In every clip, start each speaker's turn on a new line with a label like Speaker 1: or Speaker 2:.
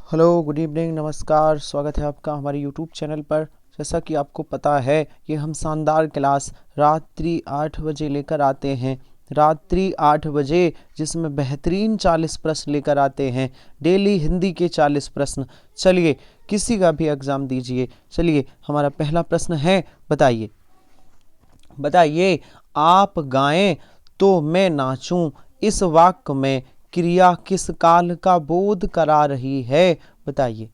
Speaker 1: Hello, good evening, नमस्कार। स्वागत है आपका हमारे यूट्यूब चैनल पर। जैसा कि आपको पता है कि हम शानदार क्लास रात्रि 8 बजे लेकर आते हैं। रात्रि 8 बजे जिसमें बेहतरीन 40 प्रश्न लेकर आते हैं। डेली हिंदी के 40 प्रश्न। चलिए, किसी का भी एग्ज़ाम दीजिए। चलिए, हमारा पहला प्रश्न है, बताइए बताइए आप गाएं तो मैं नाचूं, इस वाक्य में क्रिया किस काल का बोध करा रही है? बताइए।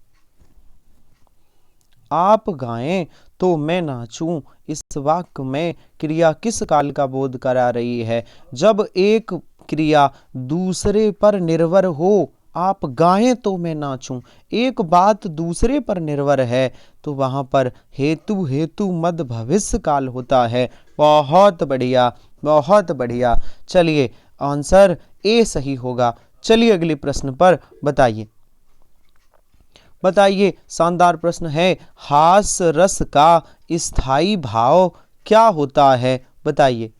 Speaker 1: आप गाएं तो मैं नाचूं, इस वाक्य में क्रिया किस काल का बोध करा रही है? जब एक क्रिया दूसरे पर निर्भर हो, आप गाएं तो मैं नाचूं, एक बात दूसरे पर निर्भर है, तो वहां पर हेतु हेतु मद भविष्य काल होता है। बहुत बढ़िया, बहुत बढ़िया। चलिए, आंसर ए सही होगा। चलिए अगले प्रश्न पर बताइए। बताइए, शानदार प्रश्न है, हास्य रस का स्थायी भाव क्या होता है? बताइए।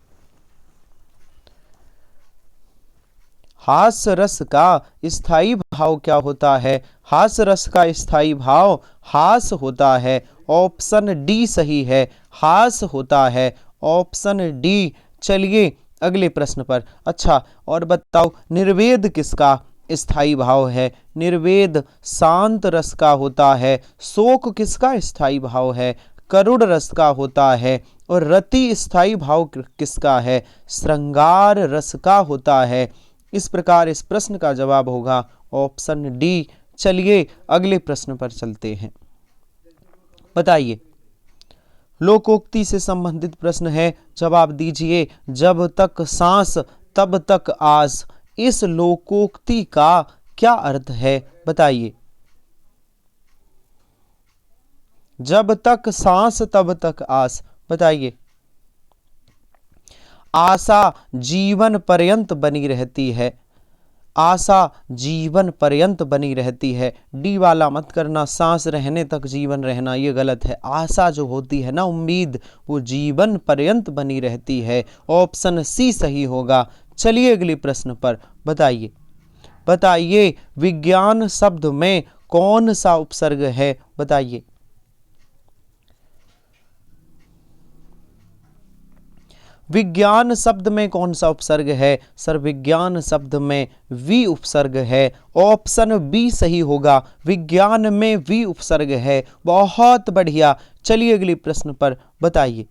Speaker 1: हास्य रस का स्थायी भाव क्या होता है? हास्य रस का स्थायी भाव हास होता है। ऑप्शन डी सही है, हास होता है। Option D. चलिए अगले प्रश्न पर। अच्छा, और बताओ, निर्वेद किसका स्थायी भाव है? निर्वेद शांत रस का होता है। शोक किसका स्थायी भाव है? करुण रस का होता है। और रति स्थायी भाव किसका है? श्रृंगार रस का होता है। इस प्रकार इस प्रश्न का जवाब होगा ऑप्शन डी। चलिए अगले प्रश्न पर चलते हैं। बताइए, लोकोक्ति से संबंधित प्रश्न है, जवाब दीजिए। जब तक सांस तब तक आस, इस लोकोक्ति का क्या अर्थ है? बताइए। जब तक सांस तब तक आस, बताइए। आशा जीवन पर्यंत बनी रहती है। आशा जीवन पर्यंत बनी रहती है। डी वाला मत करना, सांस रहने तक जीवन रहना, ये गलत है। आशा जो होती है ना, उम्मीद, वो जीवन पर्यंत बनी रहती है। ऑप्शन सी सही होगा। चलिए अगले प्रश्न पर बताइए। बताइए, विज्ञान शब्द में कौन सा उपसर्ग है? बताइए। विज्ञान शब्द में कौन सा उपसर्ग है? सर, विज्ञान शब्द में वी उपसर्ग है। ऑप्शन बी सही होगा, विज्ञान में वी उपसर्ग है। बहुत बढ़िया। चलिए अगले प्रश्न पर बताइए।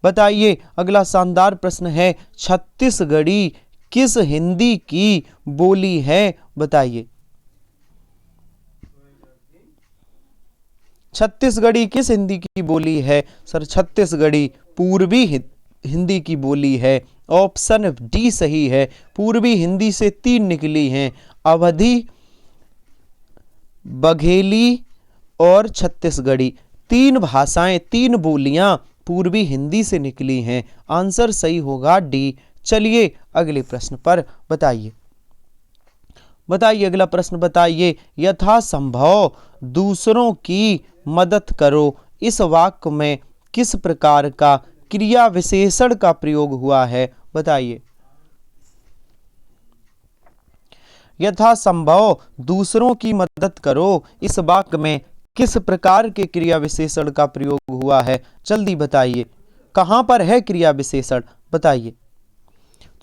Speaker 1: बताइए, अगला शानदार प्रश्न है, छत्तीसगढ़ी किस हिंदी की बोली है? बताइए। छत्तीसगढ़ी किस हिंदी की बोली है? सर, छत्तीसगढ़ी पूर्वी हिंदी की बोली है। ऑप्शन डी सही है। पूर्वी हिंदी से तीन निकली हैं, अवधी, बघेली और छत्तीसगढ़ी। तीन भाषाएं, तीन बोलियां पूर्वी हिंदी से निकली हैं। आंसर सही होगा डी। चलिए अगले प्रश्न पर बताइए। बताइए अगला प्रश्न। बताइए, यथासंभव दूसरों की मदद करो, इस वाक्य में किस प्रकार का क्रिया विशेषण का प्रयोग हुआ है? बताइए। यथासंभव दूसरों की मदद करो, इस वाक्य में किस प्रकार के क्रिया विशेषण का प्रयोग हुआ है? जल्दी बताइए, कहां पर है क्रिया विशेषण? बताइए।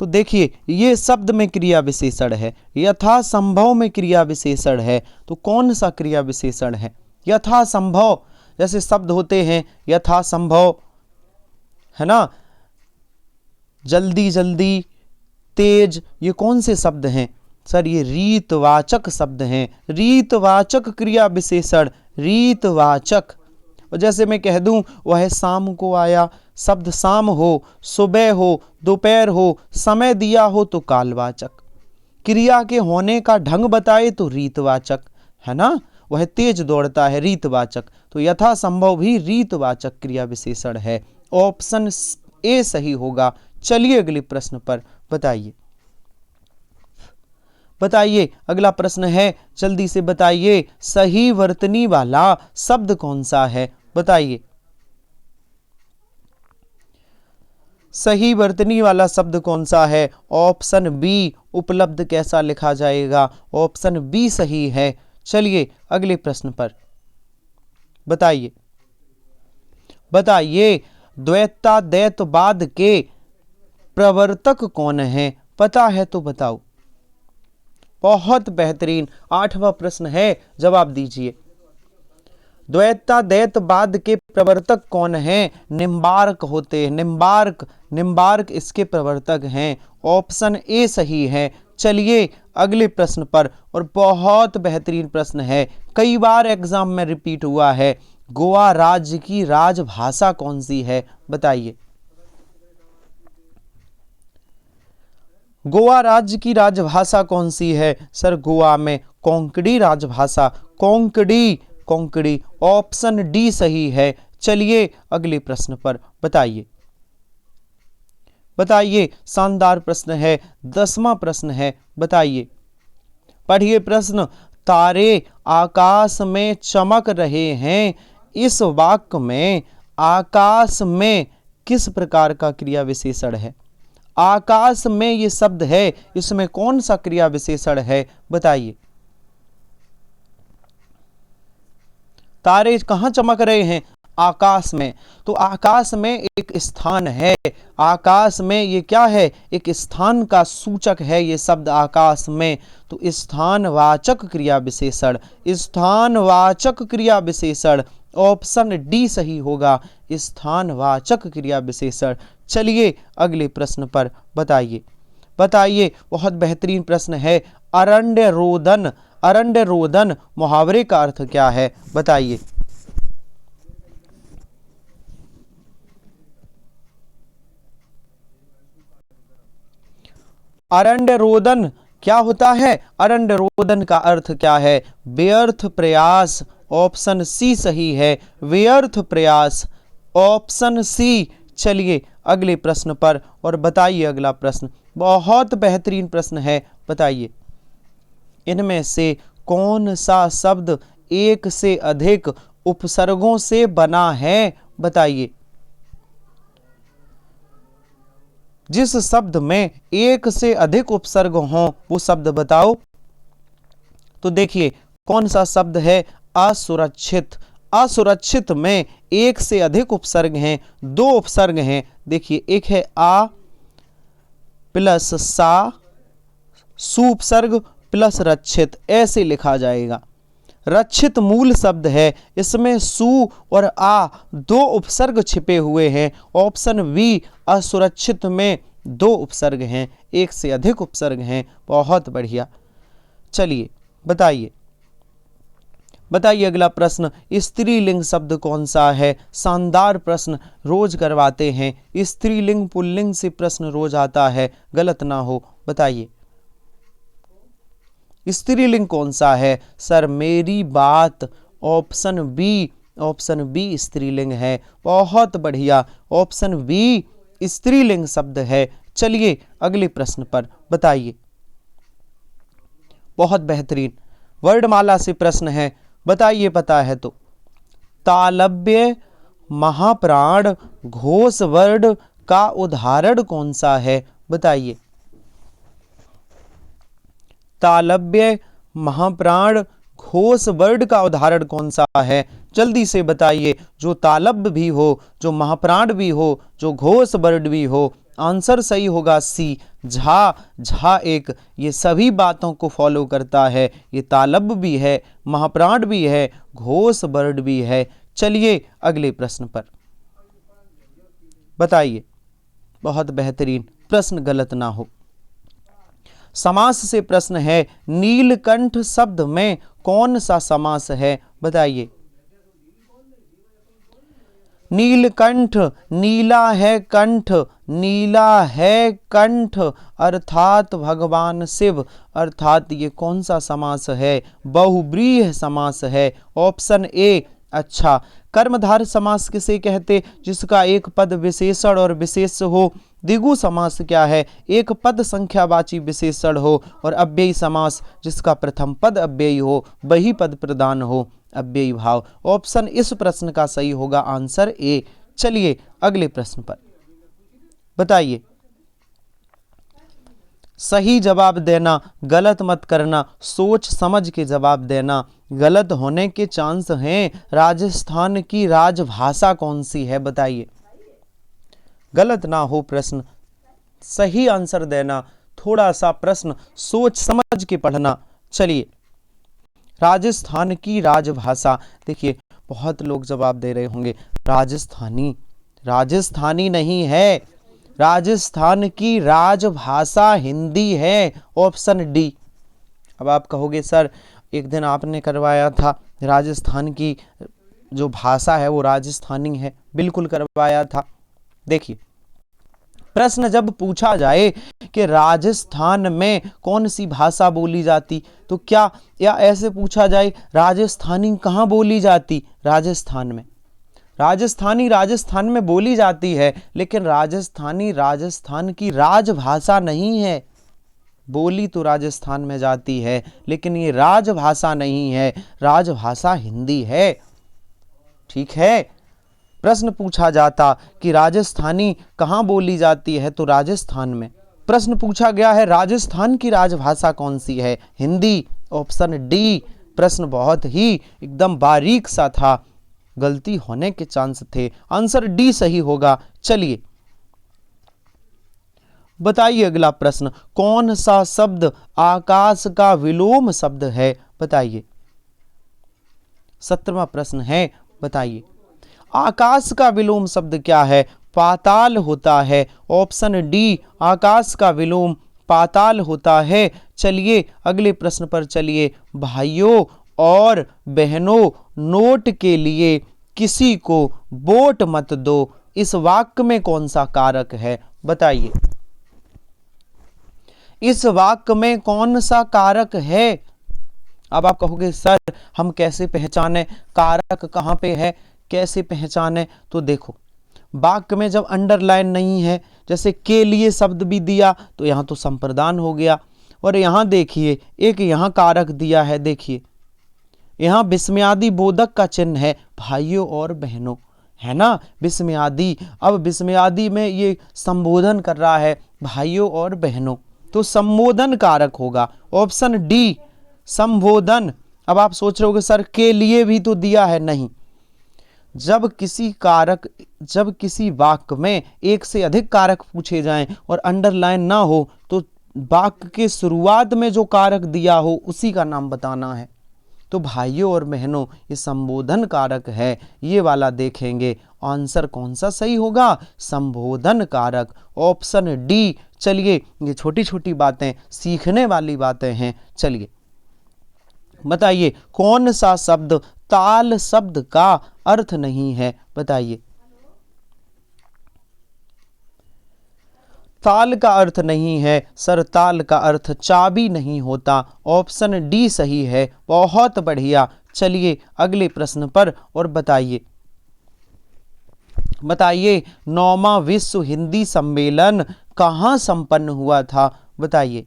Speaker 1: तो देखिए, ये शब्द में क्रिया विशेषण है, यथासंभव में क्रिया विशेषण है। तो कौन सा क्रिया विशेषण है? यथासंभव, जैसे शब्द होते हैं यथासंभव, है ना, जल्दी जल्दी, तेज, ये कौन से शब्द हैं? सर, ये रीतवाचक शब्द हैं। रीतवाचक क्रिया विशेषण, रीतवाचक। और जैसे मैं कह दूं, वह शाम को आया, शब्द शाम हो, सुबह हो, दोपहर हो, समय दिया हो तो कालवाचक, क्रिया के होने का ढंग बताए तो रीतवाचक, है ना। वह तेज दौड़ता है, रीतवाचक। तो यथासंभव भी रीतवाचक क्रिया विशेषण है। ऑप्शन ए सही होगा। चलिए अगले प्रश्न पर बताइए। बताइए, अगला प्रश्न है, जल्दी से बताइए, सही वर्तनी वाला शब्द कौन सा है? बताइए। सही वर्तनी वाला शब्द कौन सा है? ऑप्शन बी, उपलब्ध कैसा लिखा जाएगा? ऑप्शन बी सही है। चलिए अगले प्रश्न पर बताइए। बताइए द्वैताद्वैतवाद के प्रवर्तक कौन है? पता है तो बताओ। बहुत बेहतरीन, 8वां प्रश्न है, जवाब दीजिए। द्वैताद्वैतवाद के प्रवर्तक कौन हैं? निम्बार्क होते हैं। निम्बार्क इसके प्रवर्तक हैं। ऑप्शन ए सही है। चलिए अगले प्रश्न पर, और बहुत बेहतरीन प्रश्न है, कई बार एग्जाम में रिपीट हुआ है। गोवा राज्य की राजभाषा कौन सी है? बताइए। गोवा राज्य की राजभाषा कौन सी है? सर गोवा में कोंकणी राजभाषा, कोंकणी। ऑप्शन डी सही है। चलिए अगले प्रश्न पर बताइए। बताइए, शानदार प्रश्न है, 10वां प्रश्न है, बताइए। पढ़िए प्रश्न। तारे आकाश में चमक रहे हैं, इस वाक्य में आकाश में किस प्रकार का क्रिया विशेषण है? आकाश में ये शब्द है, इसमें कौन सा क्रिया विशेषण है? बताइए। तारे कहां चमक रहे हैं? आकाश में। तो आकाश में एक स्थान है, आकाश में ये क्या है? एक स्थान का सूचक है ये शब्द आकाश में। तो स्थानवाचक क्रिया विशेषण, स्थानवाचक क्रिया विशेषण, ऑप्शन डी सही होगा, स्थानवाचक क्रिया विशेषण। चलिए अगले प्रश्न पर बताइए। बताइए, बहुत बेहतरीन प्रश्न है। अरण्य रोदन मुहावरे का अर्थ क्या है? बताइए। अरण्य रोदन क्या होता है? अरण्य रोदन का अर्थ क्या है? व्यर्थ प्रयास। ऑप्शन सी सही है, व्यर्थ प्रयास, ऑप्शन सी। चलिए अगले प्रश्न पर, और बताइए अगला प्रश्न, बहुत बेहतरीन प्रश्न है, बताइए। इनमें से कौन सा शब्द एक से अधिक उपसर्गों से बना है? बताइए। जिस शब्द में एक से अधिक उपसर्ग हों वो शब्द बताओ। तो देखिए कौन सा शब्द है? असुरक्षित। असुरक्षित में एक से अधिक उपसर्ग हैं, 2 उपसर्ग हैं। देखिए, एक है आ प्लस सा, सु उपसर्ग प्लस रक्षित, ऐसे लिखा जाएगा। रक्षित मूल शब्द है, इसमें सु और आ 2 उपसर्ग छिपे हुए हैं। ऑप्शन बी, असुरक्षित में 2 उपसर्ग हैं, एक से अधिक उपसर्ग हैं। बहुत बढ़िया। चलिए बताइए। बताइए अगला प्रश्न, स्त्रीलिंग शब्द कौन सा है? शानदार प्रश्न, रोज करवाते हैं। स्त्रीलिंग पुल्लिंग से प्रश्न रोज आता है, गलत ना हो। बताइए स्त्रीलिंग कौन सा है? सर मेरी बात, ऑप्शन बी स्त्रीलिंग है। बहुत बढ़िया, ऑप्शन बी स्त्रीलिंग शब्द है। चलिए अगले प्रश्न पर बताइए। बहुत बेहतरीन वर्णमाला से प्रश्न है, बताइए पता है तो। तालव्य महाप्राण घोष वर्ण का उदाहरण कौन सा है? बताइए। तालव्य महाप्राण घोष वर्ण का उदाहरण कौन सा है? जल्दी से बताइए। जो तालव्य भी हो, जो महाप्राण भी हो, जो घोष वर्ण भी हो। आंसर सही होगा सी, झा एक ये सभी बातों को फॉलो करता है। ये तालव्य भी है, महाप्राण भी है, घोष वर्ण भी है। चलिए अगले प्रश्न पर बताइए। बहुत बेहतरीन प्रश्न, गलत ना हो। समास से प्रश्न है, नीलकंठ शब्द में कौन सा समास है? बताइए। नीलकंठ, नीला है कंठ, नीला है कंठ अर्थात भगवान शिव, अर्थात ये कौन सा समास है? बहुव्रीहि समास है। Option A. अच्छा, कर्मधारय समास किसे कहते? जिसका एक पद विशेषण और विशेष्य हो। द्विगु समास क्या है? एक पद संख्यावाची विशेषण हो। और अव्ययी समास जिसका प्रथम पद अव्ययी हो, वही पद प्रधान हो, अव्ययी भाव। ऑप्शन इस प्रश्न का सही होगा, आंसर ए। चलिए अगले प्रश्न पर बताइए। सही जवाब देना, गलत मत करना, सोच समझ के जवाब देना। गलत होने के चांस हैं। राजस्थान की राजभाषा कौन सी है बताइए। गलत ना हो प्रश्न, सही आंसर देना, थोड़ा सा प्रश्न सोच समझ के पढ़ना। चलिए, राजस्थान की राजभाषा, देखिए बहुत लोग जवाब दे रहे होंगे राजस्थानी। राजस्थानी नहीं है, राजस्थान की राजभाषा हिंदी है, ऑप्शन डी। अब आप कहोगे सर एक दिन आपने करवाया था राजस्थान की जो भाषा है वो राजस्थानी है, बिल्कुल करवाया था। देखिए, प्रश्न जब पूछा जाए कि राजस्थान में कौन सी भाषा बोली जाती, तो क्या या ऐसे पूछा जाए राजस्थानी कहाँ बोली जाती, राजस्थान में। राजस्थानी राजस्थान में बोली जाती है, लेकिन राजस्थानी राजस्थान की राजभाषा नहीं है। बोली तो राजस्थान में जाती है, लेकिन ये राजभाषा नहीं है, राजभाषा हिंदी है। ठीक है, प्रश्न पूछा जाता कि राजस्थानी कहाँ बोली जाती है, तो राजस्थान में। प्रश्न पूछा गया है राजस्थान की राजभाषा कौन सी है, हिंदी, ऑप्शन डी। प्रश्न बहुत ही एकदम बारीक सा था, गलती होने के चांस थे, आंसर डी सही होगा। चलिए बताइए अगला प्रश्न, कौन सा शब्द आकाश का विलोम शब्द है, बताइए। 17वां प्रश्न है, बताइए आकाश का विलोम शब्द क्या है, पाताल होता है, ऑप्शन डी। आकाश का विलोम पाताल होता है। चलिए अगले प्रश्न पर चलिए। भाइयों और बहनों, नोट के लिए किसी को वोट मत दो, इस वाक्य में कौन सा कारक है, बताइए। इस वाक्य में कौन सा कारक है। अब आप कहोगे सर हम कैसे पहचाने, कारक कहाँ पे है, कैसे पहचाने, तो देखो वाक्य में जब अंडरलाइन नहीं है, जैसे के लिए शब्द भी दिया तो यहाँ तो संप्रदान हो गया, और यहाँ देखिए एक यहाँ कारक दिया है, देखिए यहाँ विस्मयादि बोधक का चिन्ह है, भाइयों और बहनों, है ना, विस्मयादि। अब विस्मयादि में ये संबोधन कर रहा है भाइयों और बहनों, तो संबोधन कारक होगा, ऑप्शन डी संबोधन। अब आप सोच रहे होगे सर के लिए भी तो दिया है, नहीं। जब किसी वाक्य में एक से अधिक कारक पूछे जाएं और अंडरलाइन ना हो, तो वाक्य के शुरुआत में जो कारक दिया हो उसी का नाम बताना है। तो भाइयों और बहनों ये संबोधन कारक है, ये वाला देखेंगे। आंसर कौन सा सही होगा, संबोधन कारक, ऑप्शन डी। चलिए ये छोटी छोटी बातें सीखने वाली बातें हैं। चलिए बताइए कौन सा शब्द ताल शब्द का अर्थ नहीं है, बताइए। ताल का अर्थ नहीं है सर, ताल का अर्थ चाबी नहीं होता, ऑप्शन डी सही है, बहुत बढ़िया। चलिए अगले प्रश्न पर और बताइए। 9वां विश्व हिंदी सम्मेलन कहाँ संपन्न हुआ था, बताइए।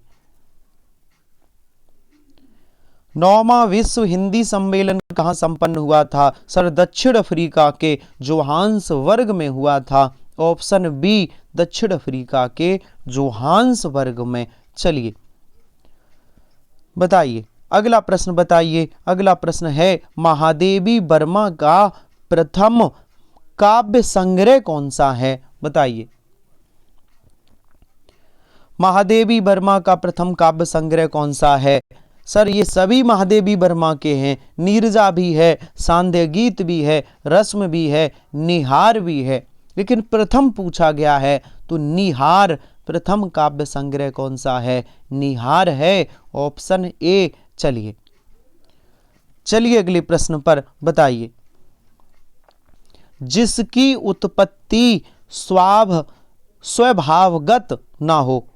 Speaker 1: 9वां विश्व हिंदी सम्मेलन कहाँ संपन्न हुआ था, सर दक्षिण अफ्रीका के जोहान्सबर्ग में हुआ था, ऑप्शन बी दक्षिण अफ्रीका के जोहान्सबर्ग में। चलिए बताइए अगला प्रश्न, बताइए अगला प्रश्न है महादेवी वर्मा का प्रथम काव्य संग्रह कौन सा है, बताइए। महादेवी वर्मा का प्रथम काव्य संग्रह कौन सा है, सर ये सभी महादेवी वर्मा के हैं, नीरजा भी है, सांध्य गीत भी है, रस्म भी है, निहार भी है, लेकिन प्रथम पूछा गया है तो निहार। प्रथम काव्य संग्रह कौन सा है, निहार है, ऑप्शन ए। चलिए अगले प्रश्न पर बताइए। जिसकी उत्पत्ति स्वभावगत ना हो,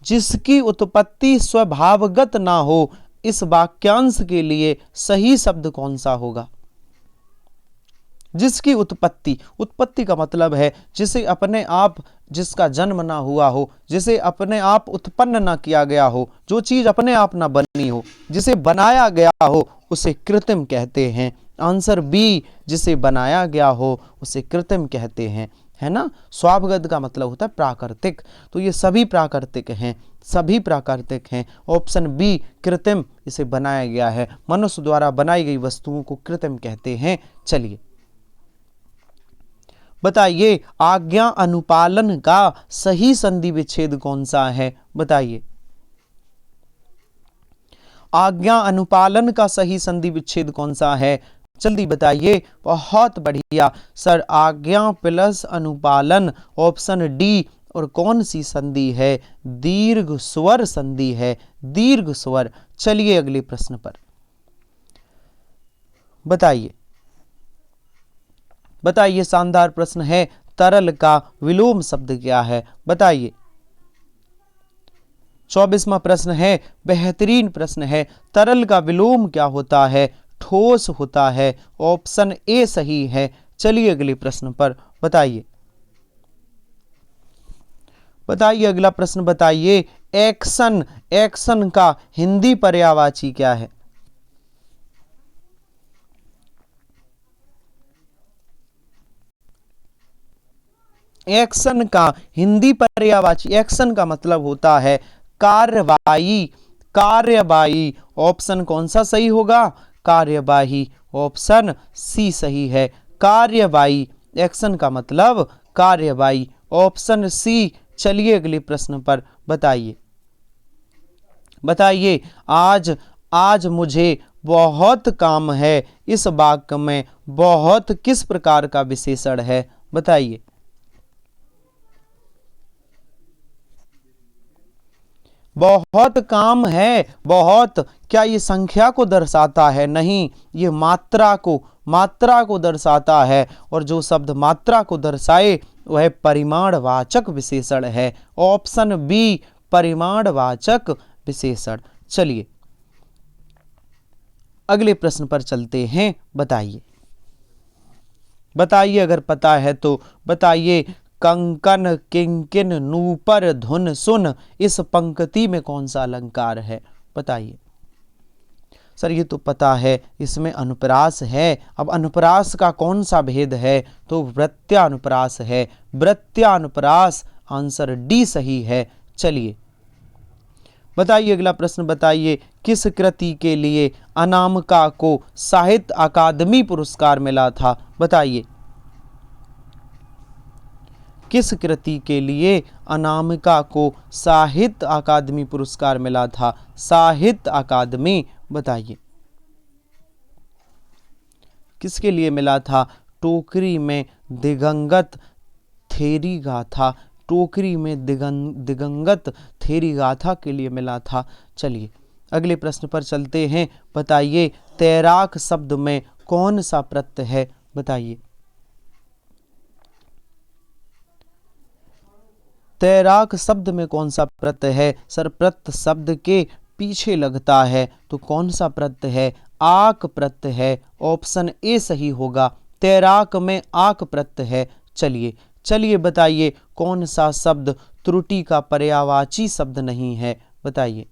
Speaker 1: जिसकी उत्पत्ति स्वभावगत ना हो, इस वाक्यांश के लिए सही शब्द कौन सा होगा। जिसकी उत्पत्ति, उत्पत्ति का मतलब है जिसे अपने आप, जिसका जन्म ना हुआ हो, जिसे अपने आप उत्पन्न ना किया गया हो, जो चीज अपने आप ना बनी हो, जिसे बनाया गया हो उसे कृत्रिम कहते हैं। आंसर बी, जिसे बनाया गया हो उसे कृत्रिम कहते हैं। है ना। स्वाभगत का मतलब होता है प्राकृतिक, तो ये सभी प्राकृतिक हैं, सभी प्राकृतिक हैं। ऑप्शन बी कृत्रिम, इसे बनाया गया है, मनुष्य द्वारा बनाई गई वस्तुओं को कृत्रिम कहते हैं। चलिए बताइए आज्ञा अनुपालन का सही संधि विच्छेद कौन सा है, बताइए। आज्ञा अनुपालन का सही संधि विच्छेद कौन सा है, जल्दी बताइए। बहुत बढ़िया सर, आज्ञा प्लस अनुपालन, ऑप्शन डी। और कौन सी संधि है, दीर्घ स्वर संधि है, दीर्घ स्वर। चलिए अगले प्रश्न पर बताइए। बताइए शानदार प्रश्न है, तरल का विलोम शब्द क्या है, बताइए। 24वां प्रश्न है, बेहतरीन प्रश्न है, तरल का विलोम क्या होता है, ठोस होता है, ऑप्शन ए सही है। चलिए अगले प्रश्न पर बताइए। बताइए अगला प्रश्न बताइए, एक्शन, एक्शन का हिंदी पर्यायवाची क्या है। एक्शन का हिंदी पर्यायवाची, एक्शन का मतलब होता है कार्यवाही, कार्यवाही। ऑप्शन कौन सा सही होगा, कार्यवाही, ऑप्शन सी सही है, कार्यवाही। एक्शन का मतलब कार्यवाही, ऑप्शन सी। चलिए अगले प्रश्न पर बताइए। बताइए आज, आज मुझे बहुत काम है, इस वाक्य में बहुत किस प्रकार का विशेषण है, बताइए। बहुत काम है, बहुत, क्या ये संख्या को दर्शाता है, नहीं, ये मात्रा को, मात्रा को दर्शाता है। और जो शब्द मात्रा को दर्शाए वह परिमाणवाचक विशेषण है, ऑप्शन बी परिमाणवाचक विशेषण। चलिए अगले प्रश्न पर चलते हैं, बताइए। बताइए अगर पता है तो बताइए। कंकन किंकिन नूपर धुन सुन, इस पंक्ति में कौन सा अलंकार है, बताइए। सर ये तो पता है, इसमें अनुप्रास है। अब अनुप्रास का कौन सा भेद है, तो वृत्यानुप्रास है, वृत्यानुप्रास, आंसर डी सही है। चलिए बताइए अगला प्रश्न बताइए, किस कृति के लिए अनामिका को साहित्य अकादमी पुरस्कार मिला था, बताइए। किस कृति के लिए अनामिका को साहित्य अकादमी पुरस्कार मिला था, साहित्य अकादमी, बताइए। किसके लिए मिला था, टोकरी में दिगंगत थेरी गाथा, टोकरी में दिगंगत थेरी गाथा के लिए मिला था। चलिए अगले प्रश्न पर चलते हैं, बताइए। तैराक शब्द में कौन सा प्रत्यय है, बताइए। तैराक शब्द में कौन सा प्रत्यय है, सर प्रत्यय शब्द के पीछे लगता है, तो कौन सा प्रत्यय है, आक प्रत्यय है, ऑप्शन ए सही होगा, तैराक में आक प्रत्यय है। चलिए चलिए बताइए कौन सा शब्द त्रुटि का पर्यायवाची शब्द नहीं है, बताइए।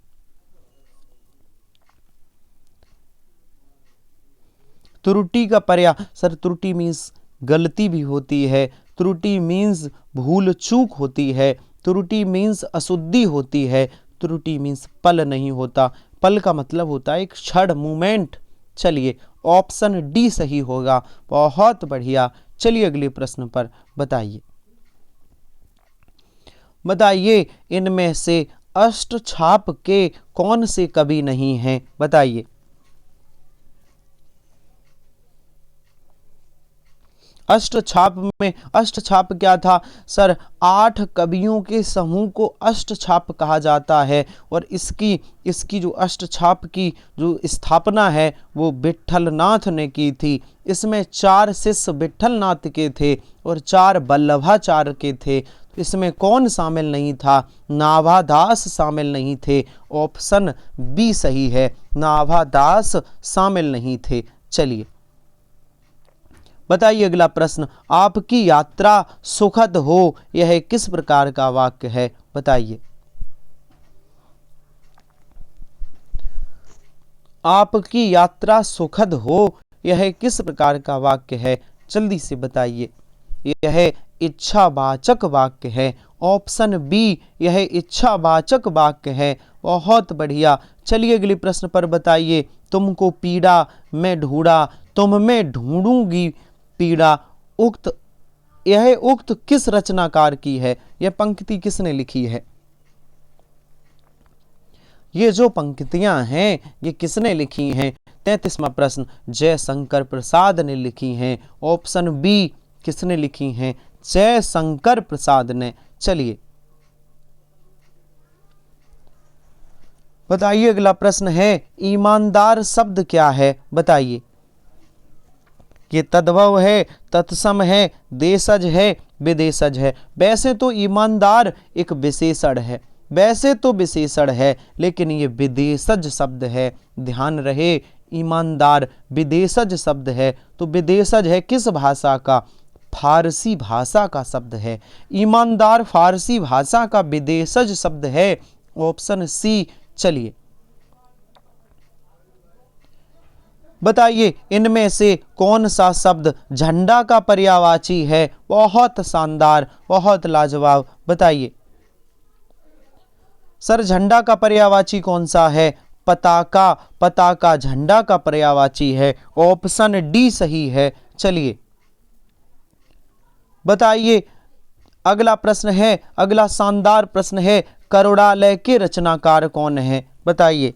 Speaker 1: त्रुटि का पर्याय, सर त्रुटि मीन्स गलती भी होती है, त्रुटि मीन्स भूल चूक होती है, त्रुटि मीन्स अशुद्धि होती है, त्रुटि मीन्स पल नहीं होता, पल का मतलब होता है एक क्षण, मूवमेंट। चलिए ऑप्शन डी सही होगा, बहुत बढ़िया। चलिए अगले प्रश्न पर बताइए। बताइए इनमें से अष्टछाप के कौन से कवि नहीं हैं, बताइए। अष्टछाप में, अष्टछाप क्या था, सर 8 कवियों के समूह को अष्टछाप कहा जाता है। और इसकी जो अष्टछाप की जो स्थापना है वो विट्ठलनाथ ने की थी। इसमें 4 शिष्य विट्ठलनाथ के थे और 4 वल्लभाचार्य के थे। इसमें कौन शामिल नहीं था, नाभादास शामिल नहीं थे, ऑप्शन बी सही है, नाभादास शामिल नहीं थे। चलिए बताइए अगला प्रश्न, आपकी यात्रा सुखद हो, यह किस प्रकार का वाक्य है, बताइए। आपकी यात्रा सुखद हो, यह किस प्रकार का वाक्य है, जल्दी से बताइए। यह इच्छावाचक वाक्य है। ऑप्शन बी यह इच्छावाचक वाक्य है। बहुत बढ़िया। चलिए अगले प्रश्न पर बताइए। तुमको पीड़ा मैं ढूंढा, तुम में ढूंढूंगी पीड़ा, यह उक्त किस रचनाकार की है? यह पंक्ति किसने लिखी है? ये जो पंक्तियां हैं ये किसने लिखी हैं? 33वां प्रश्न जयशंकर प्रसाद ने लिखी हैं। ऑप्शन बी किसने लिखी हैं? जयशंकर प्रसाद ने। चलिए बताइए अगला प्रश्न है ईमानदार शब्द क्या है? बताइए। ये तद्भव है, तत्सम है, देशज है, विदेशज है। वैसे तो ईमानदार एक विशेषण है, वैसे तो विशेषण है, लेकिन ये विदेशज शब्द है। ध्यान रहे ईमानदार विदेशज शब्द है। तो विदेशज है किस भाषा का? फारसी भाषा का शब्द है। ईमानदार फारसी भाषा का विदेशज शब्द है। Option C. चलिए बताइए इनमें से कौन सा शब्द झंडा का पर्यायवाची है? बहुत शानदार, बहुत लाजवाब। बताइए सर झंडा का पर्यायवाची कौन सा है? पताका। पताका झंडा का पर्यायवाची है। ऑप्शन डी सही है। चलिए बताइए अगला प्रश्न है, अगला शानदार प्रश्न है करुणालय के रचनाकार कौन है? बताइए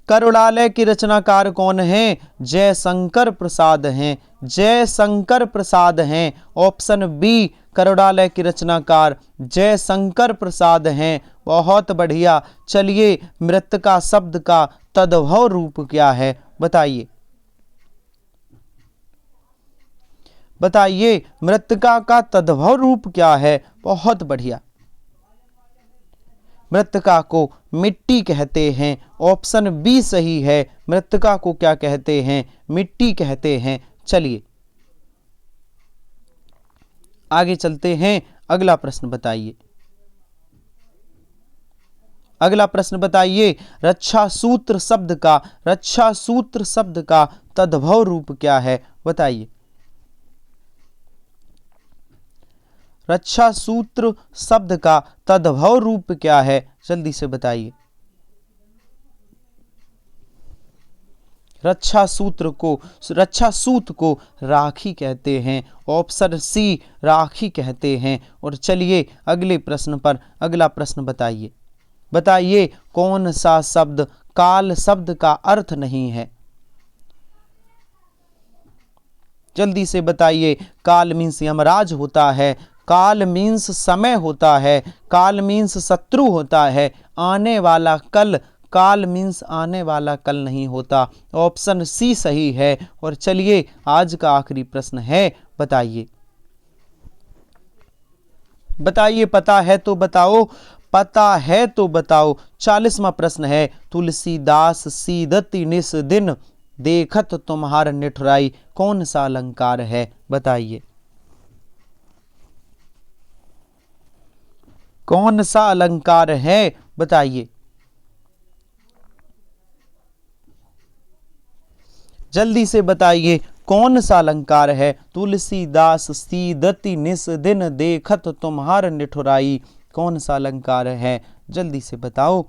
Speaker 1: करुणालय के रचनाकार कौन हैं? जयशंकर प्रसाद हैं। जयशंकर प्रसाद हैं। ऑप्शन बी करुणालय के रचनाकार जयशंकर प्रसाद हैं। बहुत बढ़िया। चलिए मृत्तिका शब्द का तद्भव रूप क्या है? बताइए बताइए मृत्तिका का तद्भव रूप क्या है? बहुत बढ़िया। मृत्तिका को मिट्टी कहते हैं। ऑप्शन बी सही है। मृत्तिका को क्या कहते हैं? मिट्टी कहते हैं। चलिए आगे चलते हैं। अगला प्रश्न बताइए। अगला प्रश्न बताइए रक्षा सूत्र शब्द का तद्भव रूप क्या है? बताइए रक्षा सूत्र शब्द का तद्भव रूप क्या है? जल्दी से बताइए। रक्षा सूत को राखी कहते हैं। ऑप्शन सी राखी कहते हैं। और चलिए अगले प्रश्न पर अगला प्रश्न बताइए। बताइए कौन सा शब्द काल शब्द का अर्थ नहीं है? जल्दी से बताइए। काल मीन्स यमराज होता है, काल मीन्स समय होता है, काल मीन्स शत्रु होता है। आने वाला कल, काल मीन्स आने वाला कल नहीं होता। ऑप्शन सी सही है। और चलिए आज का आखिरी प्रश्न है। बताइए बताइए पता है तो बताओ, पता है तो बताओ। 40वां प्रश्न है तुलसीदास सीदति निस दिन, देखत तुम्हार निठुराई, कौन सा अलंकार है? बताइए कौन सा अलंकार है? बताइए जल्दी से बताइए कौन सा अलंकार है? तुलसीदास सीदति निस दिन, देखत तुम्हार निठुराई, कौन सा अलंकार है? जल्दी से बताओ।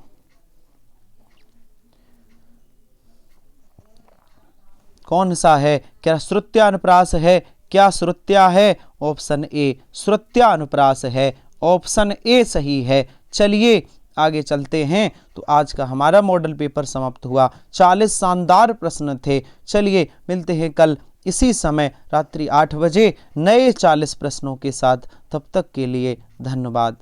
Speaker 1: कौन सा है? क्या श्रुत्यानुप्रास है? क्या श्रुत्या है? ऑप्शन ए श्रुत्यानुप्रास है। ऑप्शन ए सही है। चलिए आगे चलते हैं। तो आज का हमारा मॉडल पेपर समाप्त हुआ। 40 शानदार प्रश्न थे। चलिए मिलते हैं कल इसी समय रात्रि 8 बजे नए 40 प्रश्नों के साथ। तब तक के लिए धन्यवाद।